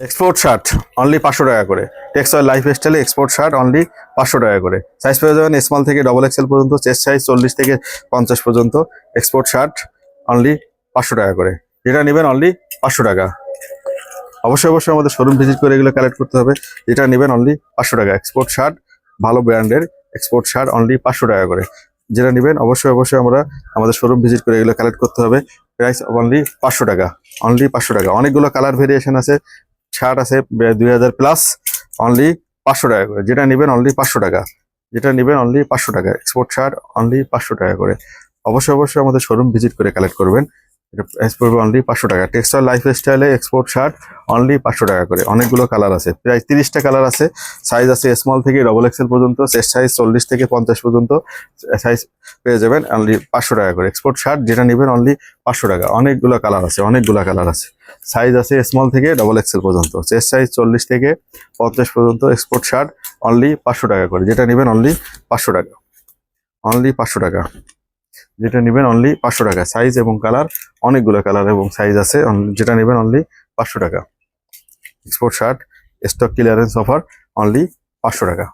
Export shirt only 500 টাকা করে। Textile life স্টাইলে এক্সপোর্ট শার্ট অনলি 500 টাকা করে। সাইজ পেয়ে যাবেন স্মল থেকে ডবল এক্সেল পর্যন্ত, চেস্ট সাইজ 40 থেকে 50 পর্যন্ত। এক্সপোর্ট শার্ট অনলি 500 টাকা করে, যেটা নেবেন অনলি 500 টাকা। অবশ্যই অবশ্যই আমাদের শোরুম ভিজিট করে এগুলো কালেক্ট করতে হবে। যেটা নেবেন অনলি 500 টাকা। এক্সপোর্ট শার্ট, ভালো ব্র্যান্ডের এক্সপোর্ট শার্ট অনলি 500 টাকা করে। যেটা নেবেন অবশ্যই অবশ্যই আমাদের শোরুম ভিজিট করে এগুলো কালেক্ট করতে হবে। প্রাইস অনলি 500 টাকা, অনলি 500 টাকা। অনেকগুলো কালার ভেরিয়েশন আছে, শার্ট আছে 2000 প্লাস, অনলি 500 টাকা করে। যেটা নেবেন অনলি 500 টাকা, যেটা নেবেন অনলি 500 টাকা। এক্সপোর্ট শার্ট অনলি 500 টাকা করে। অবশ্যই অবশ্যই আমাদের শোরুম ভিজিট করে কালেক্ট করবেন। এটা প্রাইস পড়বে অনলি 500 টাকা। টেক্সটাইল লাইফ স্টাইলে এক্সপোর্ট শার্ট অনলি 500 টাকা করে। অনেকগুলো কালার আছে, প্রায় 30টা কালার আছে। সাইজ আছে স্মল থেকে ডবল এক্সেল পর্যন্ত, চেস্ট সাইজ 40 থেকে 50 পর্যন্ত সাইজ পেয়ে যাবেন অনলি 500 টাকা করে। এক্সপোর্ট শার্ট যেটা নেবেন অনলি 500 টাকা। অনেকগুলো কালার আছে, অনেকগুলো কালার আছে। সাইজ আছে স্মল থেকে ডবল এক্সেল পর্যন্ত, চেস্ট সাইজ 40 থেকে 50 পর্যন্ত। এক্সপোর্ট শার্ট অনলি 500 টাকা করে, যেটা নেবেন অনলি 500 টাকা, অনলি 500 টাকা। যেটা নেবেন অনলি 500 টাকা। সাইজ এবং কালার, অনেকগুলো কালার এবং সাইজ আছে। যেটা নেবেন অনলি 500 টাকা। Export shirt stock clearance offer only 500 টাকা।